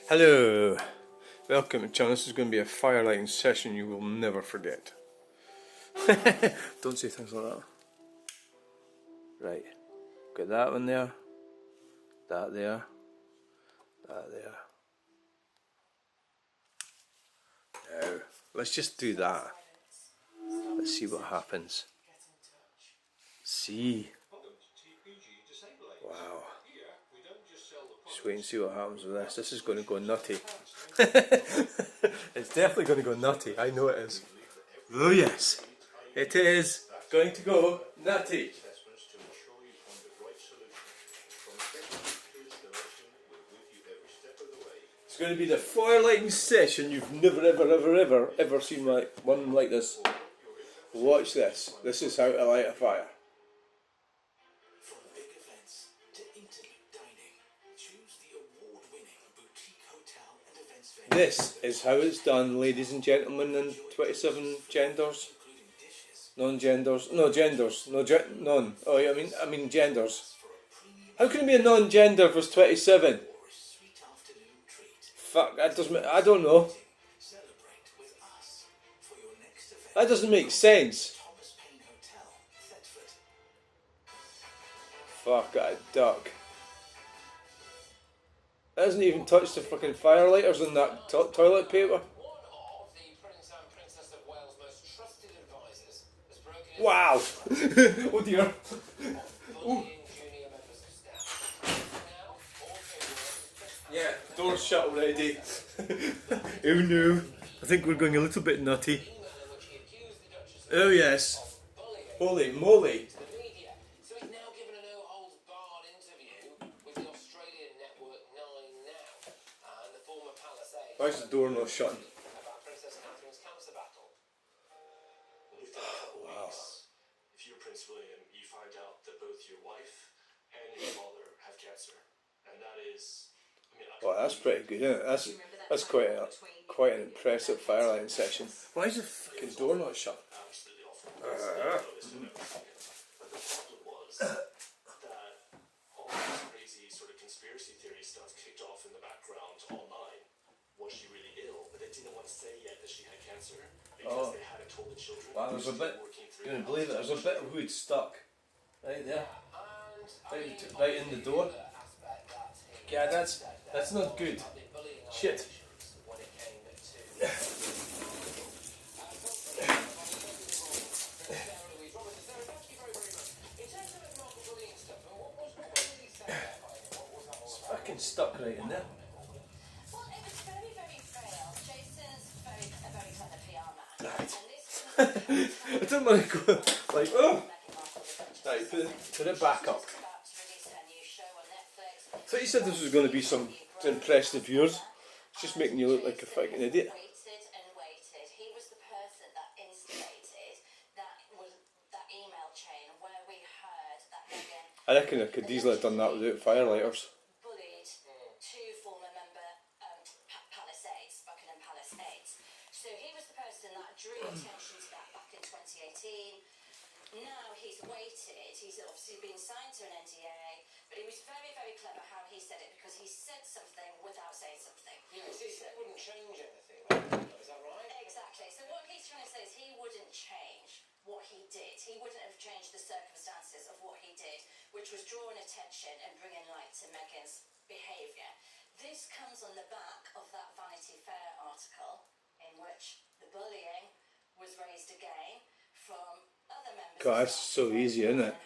Hello, welcome to channel. This is going to be a firelighting session you will never forget. Don't say things like that. Right, got that one there, that there, that there. Now, let's just do that. Let's see what happens. See. Wow. Just wait and see what happens with this. This is going to go nutty. It's definitely going to go nutty. I know it is. Oh yes, it is going to go nutty. It's going to be the firelighting session you've never ever seen one like this. Watch this. This is how to light a fire. From big events to intimate dining, choose the award-winning boutique hotel and events venue. This is how it's done, ladies and gentlemen, and 27 genders, non-genders, no genders, none. Oh, yeah, I mean genders. How can it be a non-gender if it's 27? Fuck, that doesn't. I don't know. That doesn't make sense. Fuck, a duck. That hasn't even touched the fucking firelighters in that toilet paper. Wow! Oh dear. Yeah, door's shut already. Oh no. I think we're going a little bit nutty. Oh yes. Holy moly. Why is the door not shutting? Wow. If you're Prince William, you find out that both your wife and your father have cancer, and that is. Oh, that's pretty good, isn't it? That's quite an impressive firelighting session. Why is the fucking door not shut? But the problem was that all this crazy sort of conspiracy theory stuff kicked off in the background online. Was she really ill? But they didn't want to say yet that she had cancer because they hadn't told the children. Wow, there's a bit. You wouldn't believe it. There's a bit of wood stuck right there, right in the door. Yeah, that's not good. Shit. It's fucking stuck right in there. I don't want to go like, oh! Right, put it back up. I thought you said this was going to be some to impress the viewers. It's just making you look like a fucking idiot. He was the person that instigated that email chain where we heard that Meghan. I reckon I could easily have done that without firelighters. Bullied two former member Buckingham Palace aides. So he was the person that drew attention to that back in 2018. Now he's waited. He's obviously been signed to an NDA, but he was very clever how he said it because he said something without saying something. Yeah, he wouldn't change anything, though. Is that right? Exactly. So what he's trying to say is he wouldn't change what he did. He wouldn't have changed the circumstances of what he did, which was drawing attention and bringing light to Meghan's behaviour. This comes on the back of that Vanity Fair article in which the bullying was raised again from other members. God, that's so easy, isn't it?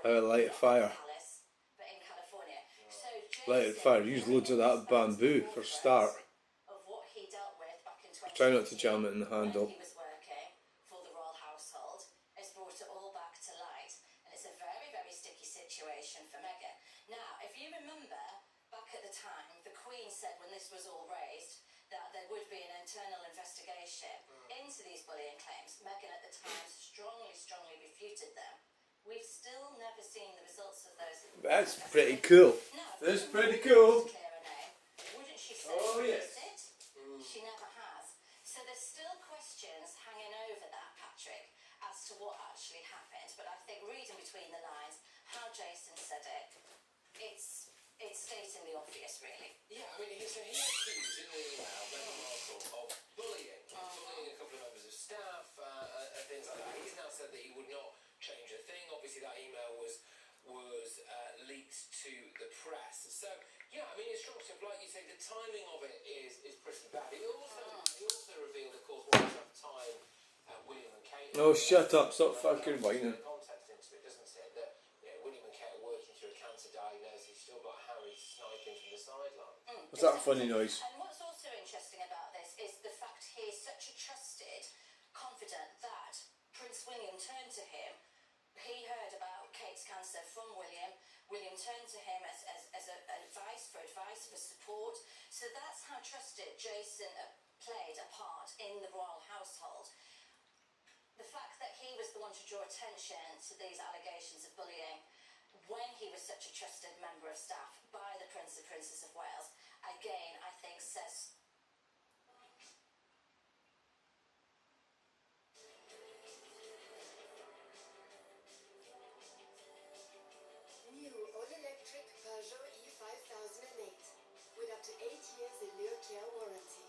How to light a fire. Light a fire. Use loads of that bamboo for a start. Try not to jam it in the handle. He was working for the royal household. It's brought it all back to light, and it's a very sticky situation for Meghan. Now, if you remember back at the time, the Queen said when this was all raised that there would be an internal investigation into these bullying claims. Meghan at the time strongly refuted them. We've still never seen the results of those. That's pretty cool. Now, That's pretty cool. Wouldn't she say yes. She never has. So there's still questions hanging over that, Patrick, as to what actually happened. But I think reading between the lines, how Jason said it, it's stating to the press. So, yeah, I mean, it's strong stuff. Like you say, the timing of it is pretty bad. He also revealed, of course, what a tough time William and Kate. Oh, shut up! Stop fucking whining. Context into it, doesn't it? That William and Kate are working through a cancer diagnosis. You've still got Harry sniping from the sideline. What's that funny noise? And what's also interesting about this is the fact he is such a trusted confidant that Prince William turned to him. He heard about Kate's cancer from William. William turned to him as advice, for support. So that's how trusted Jason played a part in the royal household. The fact that he was the one to draw attention to these allegations of bullying when he was such a trusted member of staff by the Prince and Princess of Wales, again, I think says... New all-electric Peugeot E5008 with up to 8 years Allure Care warranty.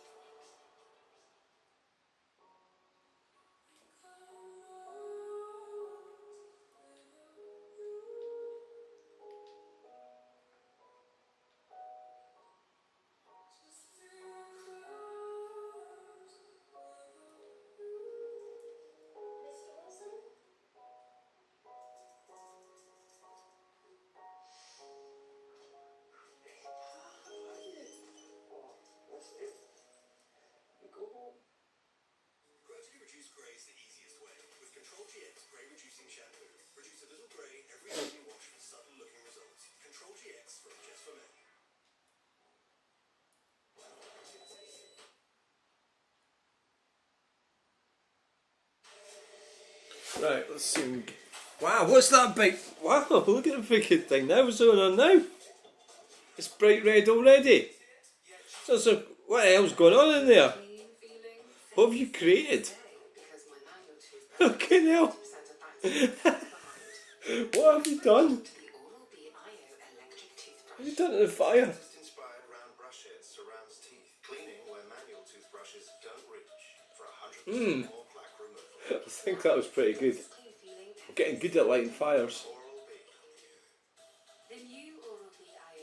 Gradually reduce grey is the easiest way. With Control GX Grey Reducing Shampoo. Reduce a little grey every time you wash for subtle looking results. Control GX from Just for Men. Right, let's see. Wow, what's that big? Wow, look at the freaking thing now. What's going on now? It's bright red already. So what the hell's going on in there? What have you created? Fucking hell. What have you done? What have you done to the fire? Inspired round brush heads surrounds teeth. Cleaning where manual toothbrushes don't reach. For 100% more plaque removal. I think that was pretty good. I'm getting good at lighting fires.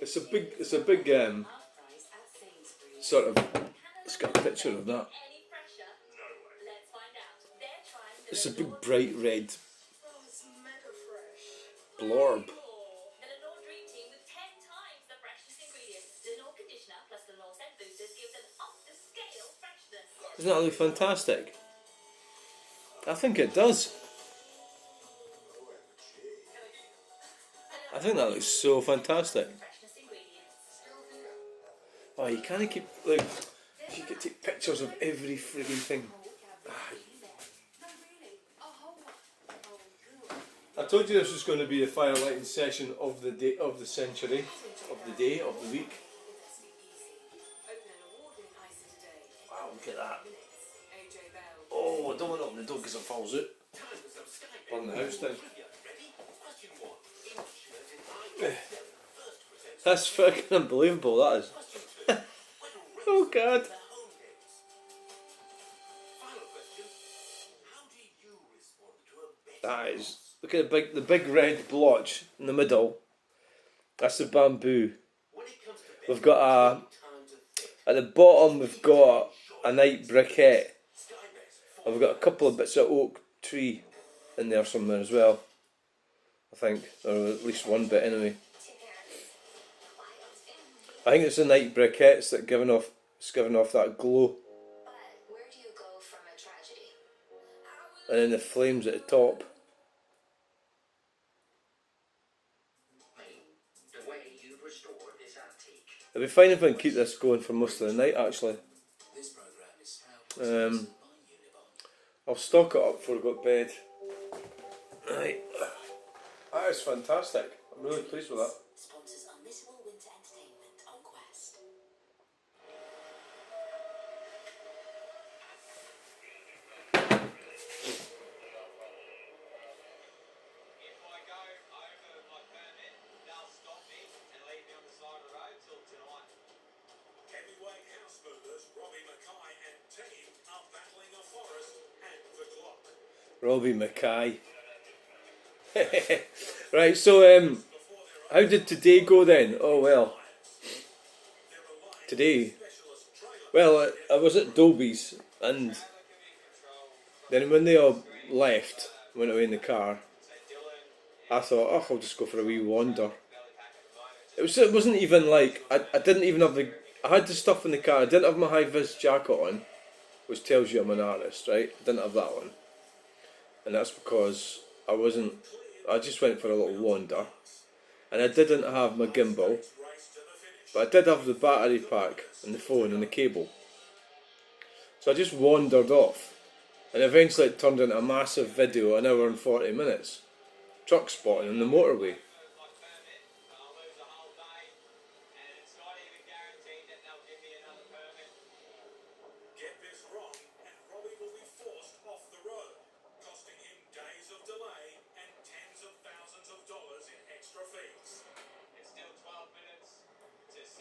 It's a big sort of. Let's get a picture of that. It's a big bright red blorb. Doesn't that look fantastic? I think it does. I think that looks so fantastic. Oh, you can't keep, like, if you could take pictures of every frigging thing. I told you this was going to be a fire lighting session of the day, of the century, of the day, of the week. Wow, look at that. Oh, I don't want to open the door because it falls out. Burn the house down. That's fucking unbelievable, that is. Oh God. That is, look at the big red blotch in the middle. That's the bamboo. We've got at the bottom we've got a night briquette. And we've got a couple of bits of oak tree in there somewhere as well. I think, or at least one bit anyway. I think it's the night briquettes that giving off that glow. But where do you go from a tragedy? And then the flames at the top. The way you restored this antique. It'd be fine if I can keep this going for most of the night actually. This program is proud to I'll stock it up before I go to bed. Right. That is fantastic. I'm really pleased with that. Sponsors Unmissable Winter Entertainment on Quest. If I go over my permit, they'll stop me and leave me on the side of the road till tonight. Heavyweight house movers Robbie Mackay and team are battling a forest and the clock. Robbie Mackay. Right, so How did today go then? Oh well. Today. Well, I was at Dolby's, and then when they all left, went away in the car, I thought, oh, I'll just go for a wee wander. It wasn't even like, I didn't even have I had the stuff in the car. I didn't have my high-vis jacket on, which tells you I'm an artist, right? I didn't have that on. And that's because I just went for a little wander. And I didn't have my gimbal, but I did have the battery pack and the phone and the cable. So I just wandered off, and eventually it turned into a massive video, an hour and 40 minutes. Truck spotting on the motorway. I'll lose a whole day, and it's not even guaranteed that they'll give me another permit. Get this wrong, and Robbie will be forced off the road, costing him days of delay and tens of thousands of dollars in extra fees. It's still 12 minutes to 6,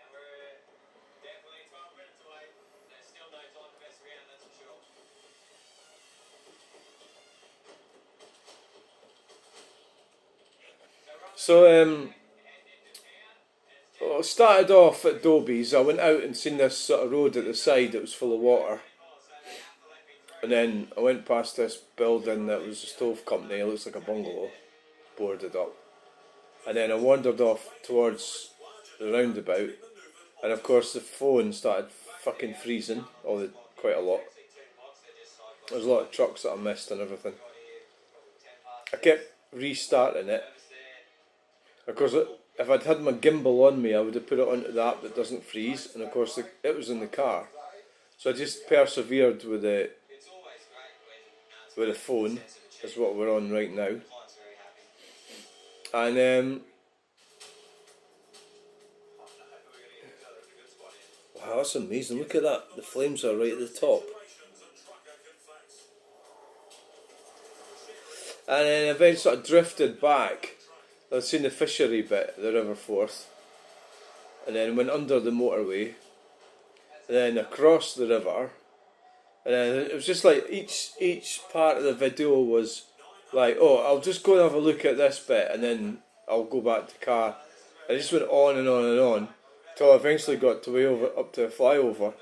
and we're definitely 12 minutes away. There's still no time to mess around, that's for sure. So I started off at Dobies. I went out and seen this sort of road at the side that was full of water, and then I went past this building that was a stove company. It looks like a bungalow, boarded up, and then I wandered off towards the roundabout, and of course the phone started fucking freezing quite a lot. There's a lot of trucks that I missed and everything. I kept restarting it. Of course, if I'd had my gimbal on me, I would have put it onto the app that doesn't freeze, and of course it was in the car. So I just persevered with the phone, is what we're on right now. And wow, that's amazing, look at that, the flames are right at the top. And then eventually sort of drifted back. I'd seen the fishery bit, the River Forth, and then went under the motorway, and then across the river, and then it was just like each part of the video was like, oh, I'll just go and have a look at this bit, and then I'll go back to the car. I just went on and on and on, until I eventually got to up to a flyover,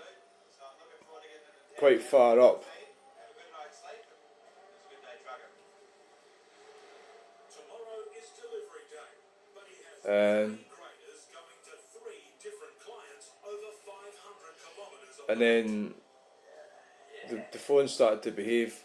quite far up. And then the phone started to behave,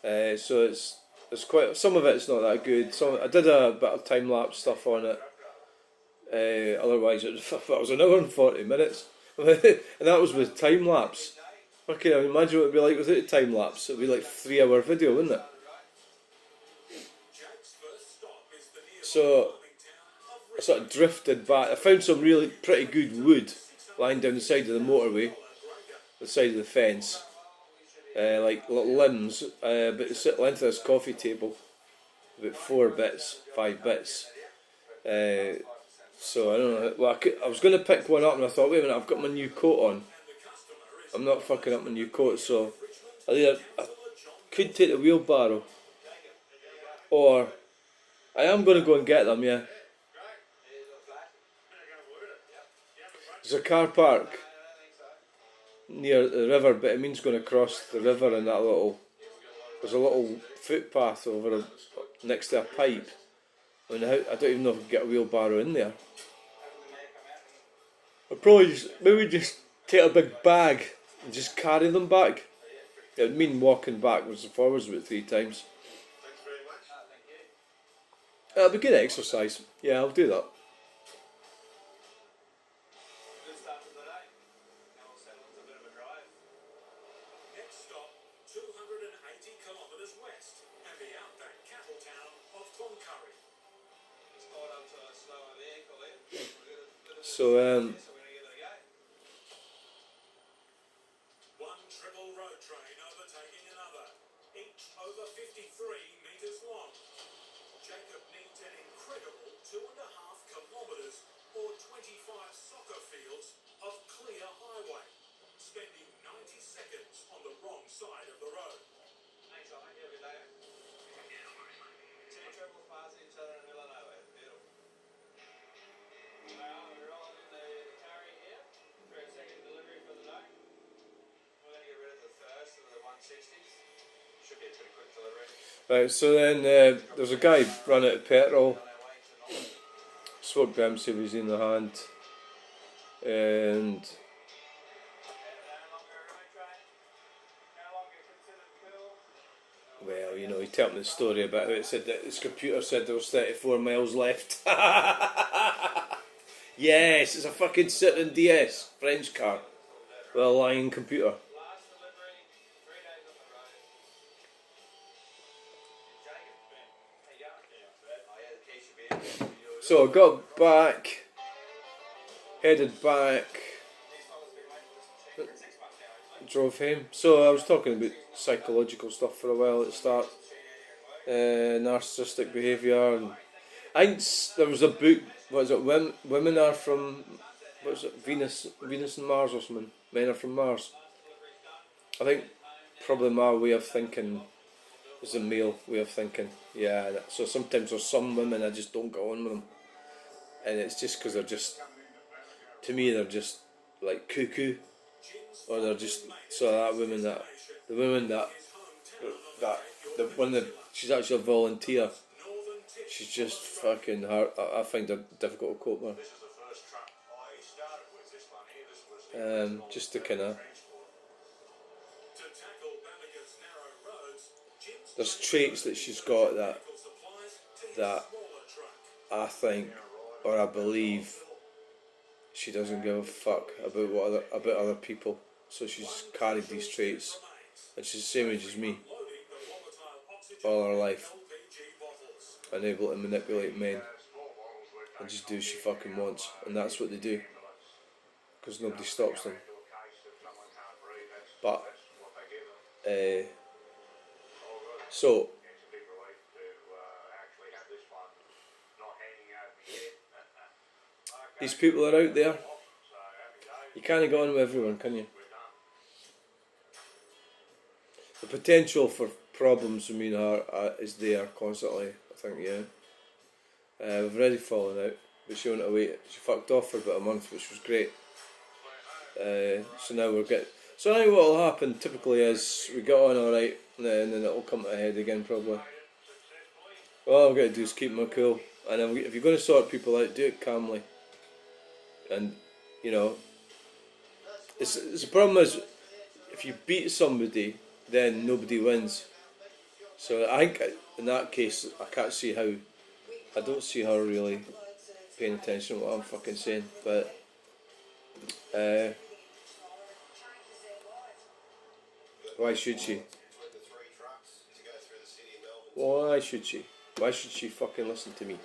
so it's quite, some of it's not that good. I did a bit of time lapse stuff on it. Otherwise, it was an hour and 40 minutes, and that was with time lapse. Okay, I imagine what it'd be like without time lapse. It'd be like 3-hour video, wouldn't it? So I sort of drifted back. I found some really pretty good wood lying down the side of the motorway, the side of the fence, like little limbs, but the length of this coffee table, about 5 bits. So I don't know. Well, I was going to pick one up, and I thought, wait a minute, I've got my new coat on. I'm not fucking up my new coat, so I could take the wheelbarrow, or I am going to go and get them. Yeah. There's a car park near the river, but it means going across the river and there's a little footpath over next to a pipe. I mean, I don't even know if I can get a wheelbarrow in there. I'd probably maybe just take a big bag and just carry them back. It would mean walking backwards and forwards about 3 times. It'll be good exercise. Yeah, I'll do that. Next stop, 280 kilometres west, and the outback cattle town of Cloncurry. So One triple road train overtaking another, each over 53 metres long. Jacob needs an incredible 2.5 kilometres or 25 soccer fields of clear highway, spending 90 seconds on the wrong side of the road. Thanks, I think you'll be there. Two triples passing each other in the middle of nowhere. Beautiful. Right, so then there's a guy run out of petrol. Spoke to him, see if he's in the hand. And well, you know, he told me the story about how it said that his computer said there was 34 miles left. Yes, it's a fucking Citroen DS, French car, with a lying computer. So I got back, headed back, drove home. So I was talking about psychological stuff for a while at the start, narcissistic behaviour. And I think there was a book. What is it? Women are from, what is it? Venus and Mars or something. Men are from Mars. I think probably my way of thinking is a male way of thinking. Yeah. So sometimes there's some women I just don't go on with them, and it's just because they're just, to me they're just like cuckoo, or they're just so the woman that the one that she's actually a volunteer. She's just fucking hard. I find her difficult to cope with. Just to kind of, there's traits that she's got that I think, or I believe, she doesn't give a fuck about other people. So she's carried these traits, and she's the same age as me all her life, and able to manipulate men and just do what she fucking wants, and that's what they do because nobody stops them. But so these people are out there. You can't go on with everyone, can you? The potential for problems with me and her is there constantly. I think, yeah. We've already fallen out, but she went away. She fucked off for about a month, which was great. So now we're getting. So I think what will happen typically is we get on alright, and then it'll come to a head again probably. All I've got to do is keep my cool, and if you're going to sort people out, do it calmly. And you know, it's the problem is if you beat somebody, then nobody wins. So I think in that case, I can't see how. I don't see her really paying attention to what I'm fucking saying, but why should she? Why should she? Why should she fucking listen to me?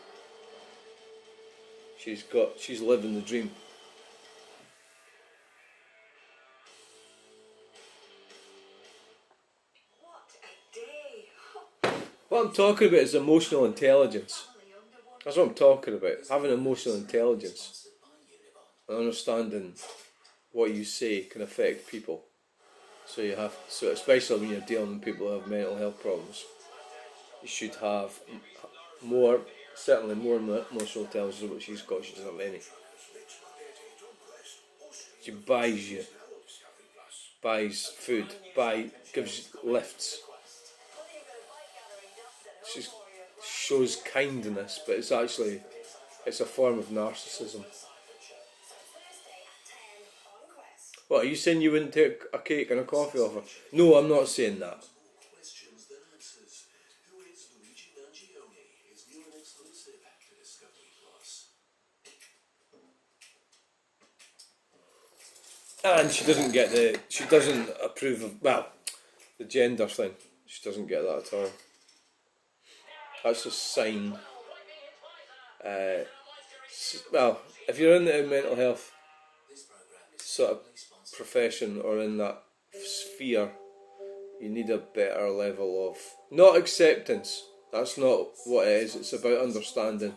She's living the dream. What I'm talking about is emotional intelligence. That's what I'm talking about. Having emotional intelligence and understanding what you say can affect people. So especially when you're dealing with people who have mental health problems, you should have certainly more emotional intelligence than what she's got. She doesn't have any. She buys food, gives lifts. She shows kindness, but it's a form of narcissism. What, are you saying you wouldn't take a cake and a coffee off her? No, I'm not saying that. And she doesn't approve of, the gender thing. She doesn't get that at all. That's a sign. If you're in the mental health sort of profession or in that sphere, you need a better level of, not acceptance. That's not what it is. It's about understanding.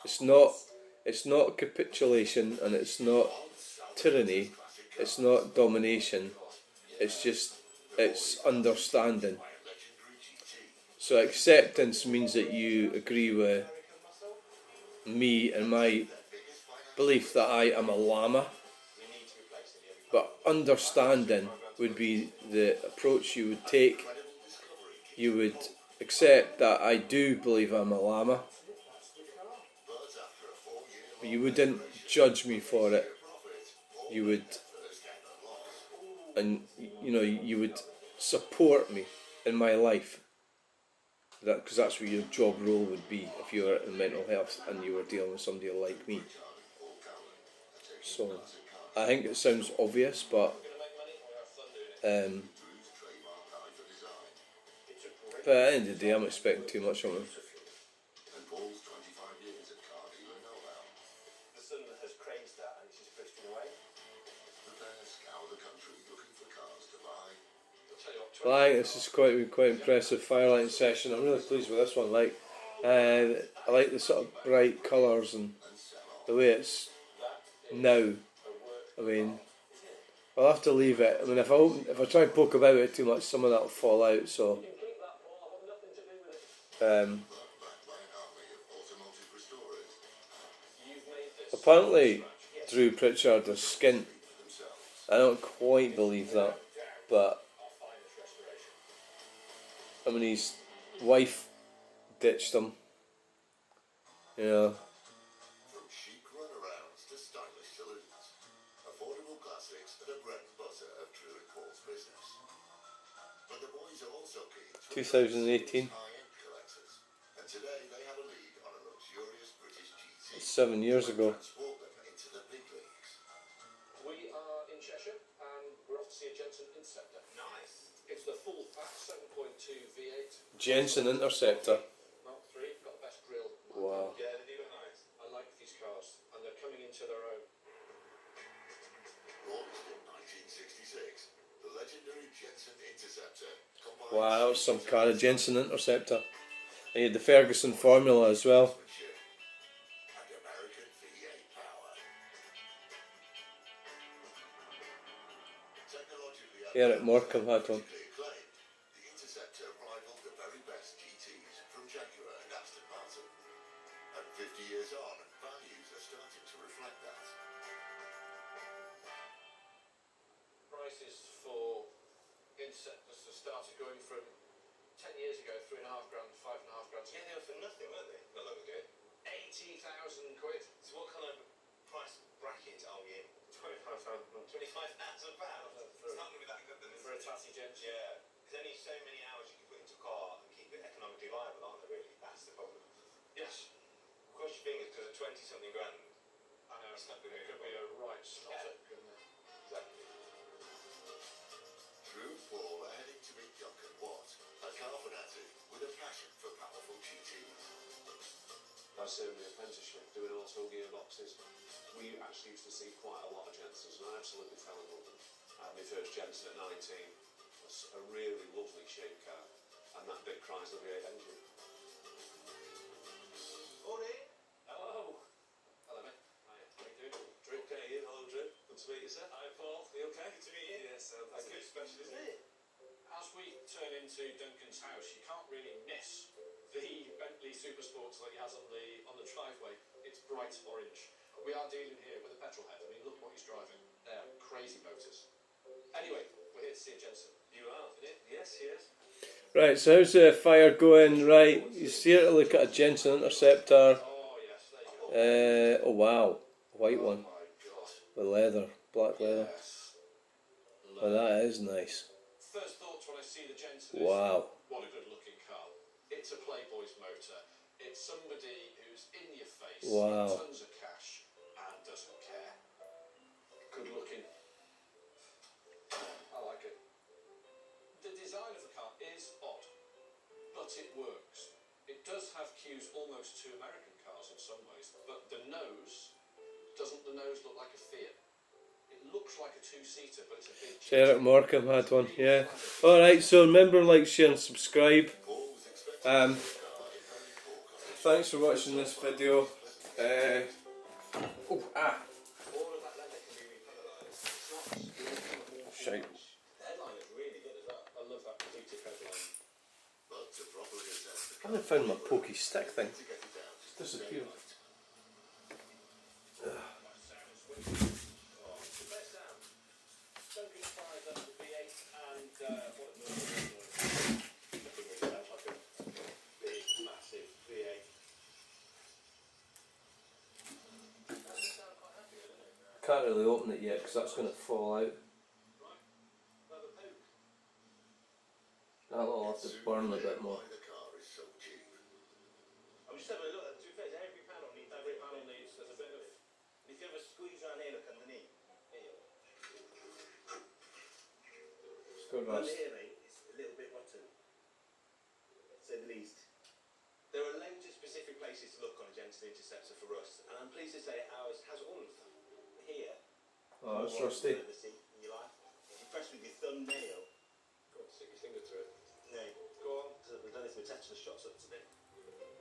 It's not capitulation, and it's not tyranny. It's not domination. It's understanding. So acceptance means that you agree with me and my belief that I am a llama. But understanding would be the approach you would take. You would Except that I do believe I'm a llama. But you wouldn't judge me for it. You would, and you know, you would support me in my life. Because that's what your job role would be if you were in mental health and you were dealing with somebody like me. So I think it sounds obvious, but at the end of the day, I'm expecting too much of him. The sun has crazed that and it's just drifting away. Well, I think this is quite impressive firelighting session. I'm really pleased with this one. I like the sort of bright colours and the way it's now. I mean, I'll have to leave it. I mean, if I try and poke about it too much, some of that will fall out. So, apparently, Drew Pritchard is skint. I don't quite believe that, but I mean, his wife ditched him. You know. From chic runarounds to stylish saloons, affordable classics are the bread and butter of Drew and Paul's business. But the boys are also keen to 2018. high-end collectors, and today they have a lead on a luxurious British GT. 7 years ago. Transport them into the big leagues. We are in Cheshire and we're off to see a Jensen Interceptor. Nice. It's the full fat 7.2 V8. Jensen Interceptor. Mark 3, got the best grille. Wow. Yeah, they do look nice. I like these cars and they're coming into their own. Launched in 1966, the legendary Jensen Interceptor combines Wow, that was some car, a Jensen Interceptor. And you had the Ferguson formula as well. sportsmanship and American V8 power. Technologically Eric Morecambe had one. acclaimed, the Interceptor rivaled the very best GTs from Jaguar and Aston Martin. And 50 years on, values are starting to reflect that. Prices for Interceptors have started going from 10 years ago, 3.5 grand, 5.5 grand. Yeah, they were for nothing, weren't they? Not long ago. 80,000 quid. So what kind of price bracket are we in? £25,000. It's not going to be that good then, is For a it? tatty Jensen. Yeah. There's only so many hours you can put into a car and keep it economically viable, aren't there, really? That's the problem. Yes. Cross your fingers because at 20-something grand, I know. it's not going to It be could be a right snotter, couldn't it? Exactly. Drew and Paul are heading to meet Duncan Watt, a car fanatic with a passion for powerful GTs. I served my apprenticeship doing auto gearboxes. We actually used to see quite a lot of Jensens and I absolutely fell in love with them. I had my first Jensen at 19. It was a really lovely shape car and that big Chrysler V8 engine. Morning. Hello. Hello, mate. How you doing? Drew, okay, Ian. Hello, Drew. Good to meet you, sir. Hi, Paul. Are you okay? Good to meet you. Yes, That's thank a you. bit special, isn't it? As we turn into Duncan's house, you can't really miss the Bentley Supersports that he has on the driveway. It's bright orange. We are dealing here with a petrol head. I mean, look what he's driving. They're crazy motors. Anyway, we're here to see a Jensen. You are? Yes, yes. Right, so how's the fire going? Right, you see it, look at a Jensen Interceptor. Oh, yes, there you go. Oh wow, white one Oh, my God. with leather, black leather. Yes. Oh, that is nice. First thoughts when I see the Jensen is, Wow. what a good looking car. It's a Playboy's motor. It's somebody who's in your face, Wow. tons of cash, and doesn't care. Good looking. I like it. The design of the car is odd, but it works. It does have cues almost to American cars in some ways, but the nose, doesn't the nose look like a Fiat? It looks like a two-seater, but it's a big So Eric Morecambe had one, yeah. Alright, so remember, like, share and subscribe. Thanks for watching this video. All of that leather can be repolarized. Shite. The headline is really good as well. I love that boutique headline. But to properly assess the I haven't found my pokey stick thing. to get it down to It's disappeared. Best sound. Duncan 5 V8 and what it doesn't really sound like Can't really open it yet because that's going to fall out. That'll have to burn a bit more. Why the car is so cheap. I'm just having a look. To be fair, every panel needs. There's a bit of. And if you ever squeeze around here, look underneath. Here. It's got Under rust. here, mate, it's a little bit rotten. To say the least. There are loads of specific places to look on a Jensen Interceptor for rust, and I'm pleased to say ours has all of them. Here. Oh, it's one rusty. you've ever seen in your life. If you press with your thumbnail. Go on, stick your finger through it. No. Go on. So we've done this with tetanus shots up to bit.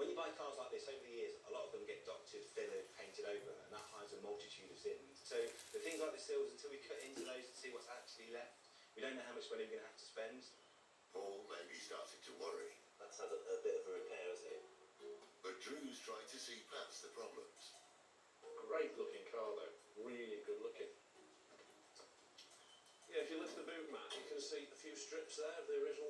When you buy cars like this over the years, a lot of them get doctored, fillered, painted over, and that hides a multitude of sins. So the things like the sills, until we cut into those to see what's actually left, we don't know how much money we're going to have to spend. Paul may be starting to worry, That's had a bit of a repair, hasn't it? but Drew's trying to see past the problems. Great looking car though, really good looking. Yeah, if you lift the boot mat, you can see a few strips there of the original